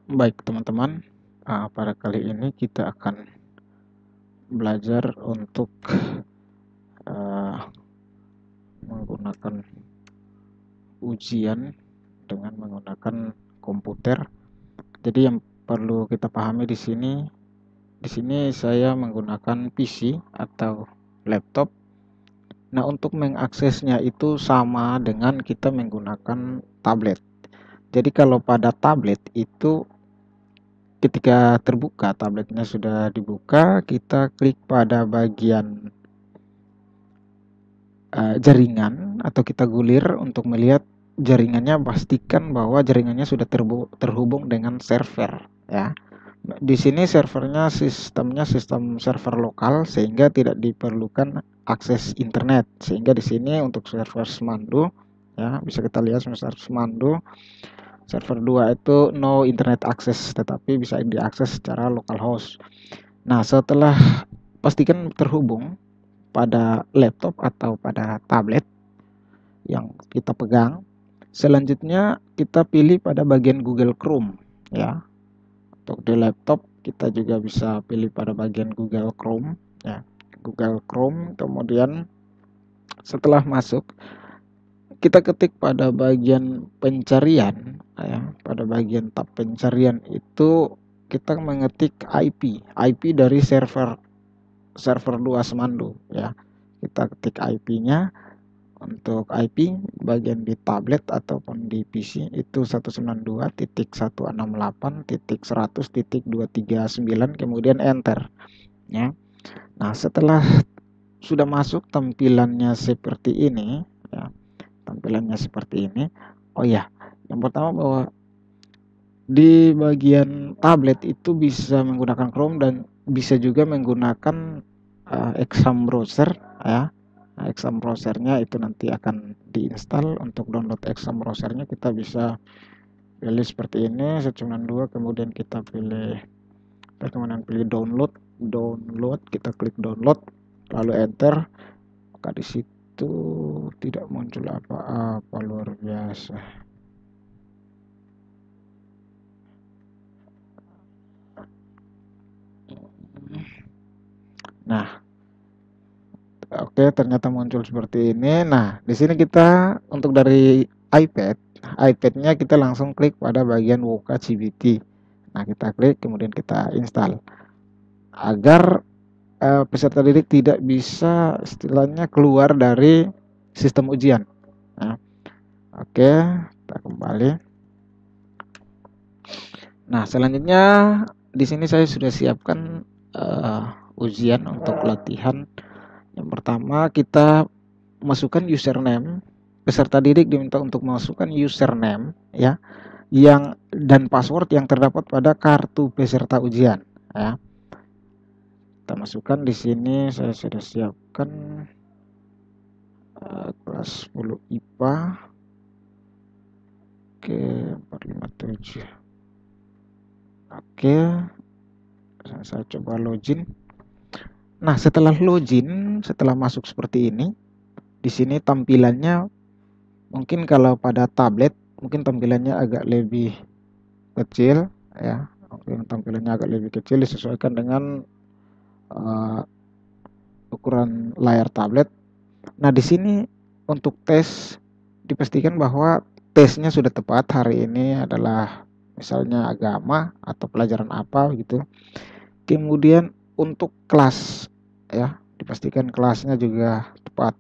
Baik teman-teman, pada kali ini kita akan belajar untuk menggunakan ujian dengan menggunakan komputer. Jadi yang perlu kita pahami di sini saya menggunakan PC atau laptop. Nah, untuk mengaksesnya itu sama dengan kita menggunakan tablet. Jadi kalau pada tablet itu ketika terbuka, tabletnya sudah dibuka, kita klik pada bagian jaringan atau kita gulir untuk melihat jaringannya, pastikan bahwa jaringannya sudah terhubung dengan server ya. Di sini servernya sistem server lokal sehingga tidak diperlukan akses internet. Sehingga di sini untuk server Smando ya, bisa kita lihat server Smando server 2 itu no internet access, tetapi bisa diakses secara localhost. Nah, setelah pastikan terhubung pada laptop atau pada tablet yang kita pegang, selanjutnya kita pilih pada bagian Google Chrome ya. Untuk di laptop kita juga bisa pilih pada bagian Google Chrome ya. Google Chrome, kemudian setelah masuk kita ketik pada bagian pencarian ya. Pada bagian tab pencarian itu kita mengetik IP dari server 2 Smando ya. Kita ketik IP-nya. Untuk IP bagian di tablet ataupun di PC itu 192.168.100.239, kemudian enter ya. Nah, setelah sudah masuk tampilannya seperti ini ya. Tampilannya seperti ini. Oh ya, yang pertama bahwa di bagian tablet itu bisa menggunakan Chrome dan bisa juga menggunakan Exam browser ya. Nah, Exam browsernya itu nanti akan diinstal. Untuk download Exam browsernya kita bisa pilih seperti ini 192, kemudian kita pilih download, kita klik download lalu enter, maka di situ tidak muncul apa-apa, luar biasa. Nah, oke, ternyata muncul seperti ini. Nah, di sini kita untuk dari iPad-nya kita langsung klik pada bagian Woka CBT. Nah, kita klik kemudian kita install agar peserta didik tidak bisa istilahnya keluar dari sistem ujian. Nah, oke, kita kembali. Nah, selanjutnya di sini saya sudah siapkan ujian untuk latihan. Yang pertama kita masukkan username. Peserta didik diminta untuk masukkan username ya, yang dan password yang terdapat pada kartu peserta ujian ya. Kita masukkan di sini, saya sudah siapkan kelas 10 IPA. Oke, 457. Oke, saya coba login. Nah, setelah login, setelah masuk seperti ini, di sini tampilannya mungkin kalau pada tablet mungkin tampilannya agak lebih kecil ya. Mungkin tampilannya agak lebih kecil disesuaikan dengan ukuran layar tablet. Nah, di sini untuk tes dipastikan bahwa tesnya sudah tepat. Hari ini adalah misalnya agama atau pelajaran apa gitu. Kemudian untuk kelas ya, dipastikan kelasnya juga tepat.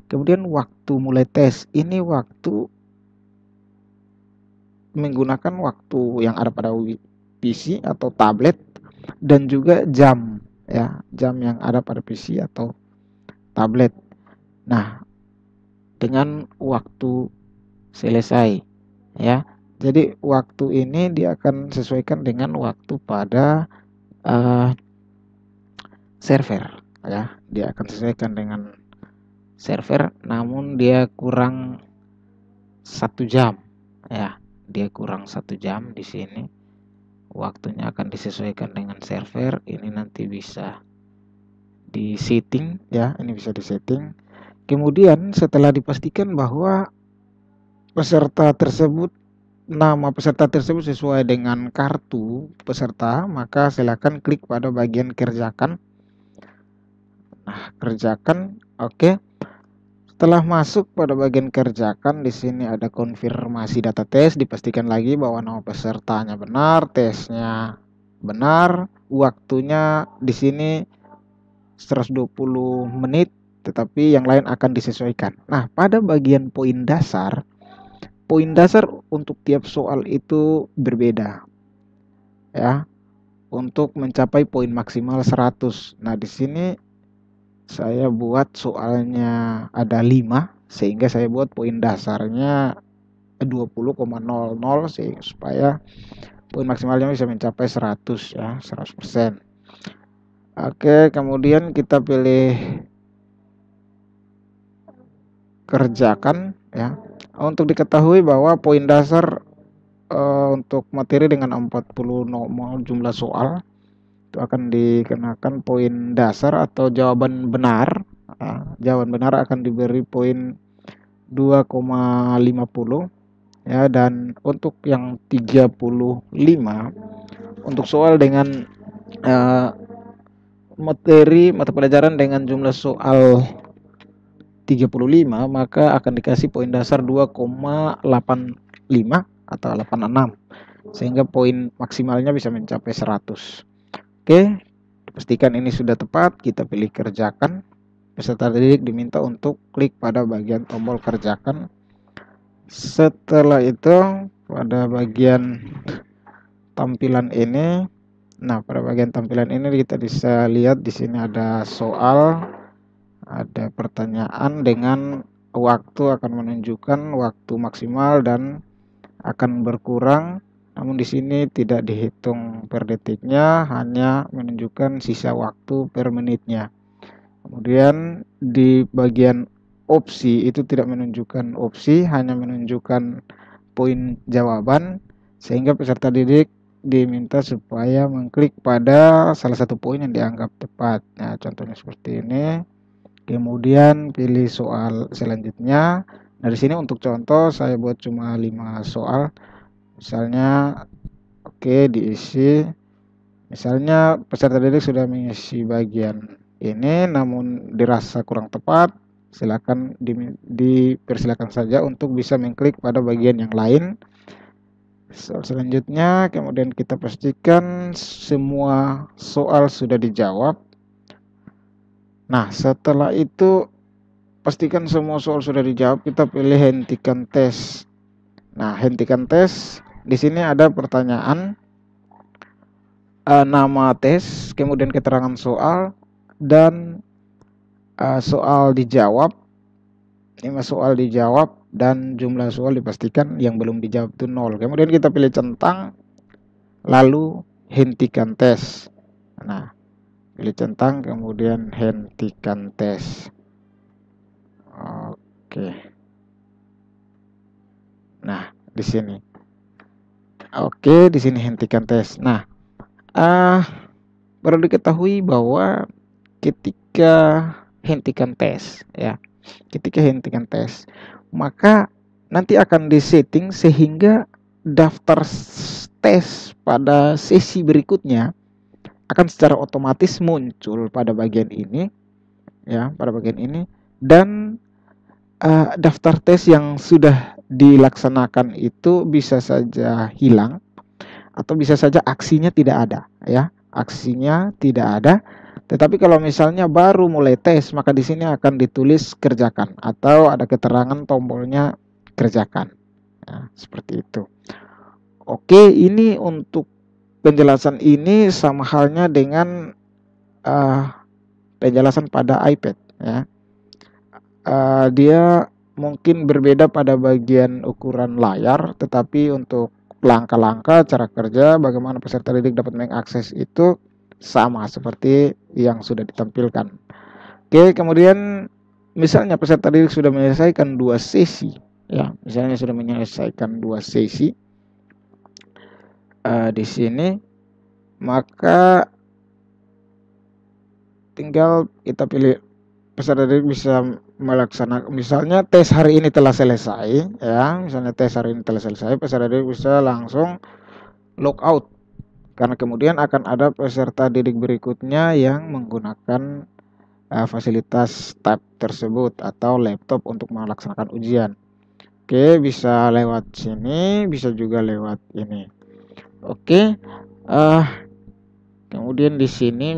Kemudian waktu mulai tes, ini waktu menggunakan waktu yang ada pada PC atau tablet dan juga jam ya, jam yang ada pada PC atau tablet. Nah, dengan waktu selesai ya. Jadi waktu ini dia akan sesuaikan dengan waktu pada server ya. Dia akan sesuaikan dengan server, namun dia kurang 1 jam ya. Dia kurang 1 jam di sini. Waktunya akan disesuaikan dengan server. Ini nanti bisa di setting ya. Ini bisa di setting. Kemudian setelah dipastikan bahwa peserta tersebut nama peserta tersebut sesuai dengan kartu peserta, maka silakan klik pada bagian kerjakan. Nah, kerjakan, oke. Setelah masuk pada bagian kerjakan, di sini ada konfirmasi data tes, dipastikan lagi bahwa nama pesertanya benar, tesnya benar, waktunya di sini 120 menit, tetapi yang lain akan disesuaikan. Nah, pada bagian poin dasar untuk tiap soal itu berbeda. Ya, untuk mencapai poin maksimal 100. Nah, di sini saya buat soalnya ada 5, sehingga saya buat poin dasarnya 20,00 supaya poin maksimalnya bisa mencapai 100 ya, 100%. Oke, kemudian kita pilih kerjakan ya. Untuk diketahui bahwa poin dasar untuk materi dengan 40 nomor jumlah soal itu akan dikenakan poin dasar atau jawaban benar. Jawaban benar akan diberi poin 2,50 ya, dan untuk yang 35 untuk soal dengan materi mata pelajaran dengan jumlah soal 35 maka akan dikasih poin dasar 2,85 atau 86 sehingga poin maksimalnya bisa mencapai 100. Oke, pastikan ini sudah tepat, kita pilih kerjakan. Peserta didik diminta untuk klik pada bagian tombol kerjakan. Setelah itu pada bagian tampilan ini, pada bagian tampilan ini kita bisa lihat di sini ada soal, ada pertanyaan dengan waktu, akan menunjukkan waktu maksimal dan akan berkurang. Namun di sini tidak dihitung per detiknya, hanya menunjukkan sisa waktu per menitnya. Kemudian di bagian opsi itu tidak menunjukkan opsi, hanya menunjukkan poin jawaban, sehingga peserta didik diminta supaya mengklik pada salah satu poin yang dianggap tepat. Nah, contohnya seperti ini. Kemudian pilih soal selanjutnya. Nah, di sini untuk contoh saya buat cuma 5 soal. Misalnya diisi. Misalnya peserta didik sudah mengisi bagian ini namun dirasa kurang tepat, silakan dipersilakan saja untuk bisa mengklik pada bagian yang lain. Soal selanjutnya, kemudian kita pastikan semua soal sudah dijawab. Nah, setelah itu pastikan semua soal sudah dijawab, kita pilih hentikan tes. Nah, hentikan tes, di sini ada pertanyaan, nama tes, kemudian keterangan soal, dan soal dijawab. 5 soal dijawab dan jumlah soal dipastikan yang belum dijawab itu 0. Kemudian kita pilih centang, lalu hentikan tes. Nah, pilih centang, kemudian hentikan tes. Oke. Nah, di sini. Oke, di sini hentikan tes. Nah, perlu diketahui bahwa ketika hentikan tes ya, maka nanti akan disetting sehingga daftar tes pada sesi berikutnya akan secara otomatis muncul pada bagian ini ya, dan daftar tes yang sudah dilaksanakan itu bisa saja hilang atau bisa saja aksinya tidak ada ya. Aksinya tidak ada. Tetapi kalau misalnya baru mulai tes, maka di sini akan ditulis kerjakan atau ada keterangan tombolnya kerjakan. Nah, seperti itu. Oke, ini untuk penjelasan ini sama halnya dengan penjelasan pada iPad ya. Dia mungkin berbeda pada bagian ukuran layar, tetapi untuk langkah-langkah cara kerja bagaimana peserta didik dapat mengakses itu sama seperti yang sudah ditampilkan. Oke, kemudian misalnya peserta didik sudah menyelesaikan 2 sesi ya, di sini, maka tinggal kita pilih, peserta didik bisa melaksanakan, misalnya tes hari ini telah selesai, ya, misalnya tes hari ini telah selesai, peserta didik bisa langsung logout, karena kemudian akan ada peserta didik berikutnya yang menggunakan fasilitas tab tersebut atau laptop untuk melaksanakan ujian. Oke, bisa lewat sini, bisa juga lewat ini. Oke, kemudian di sini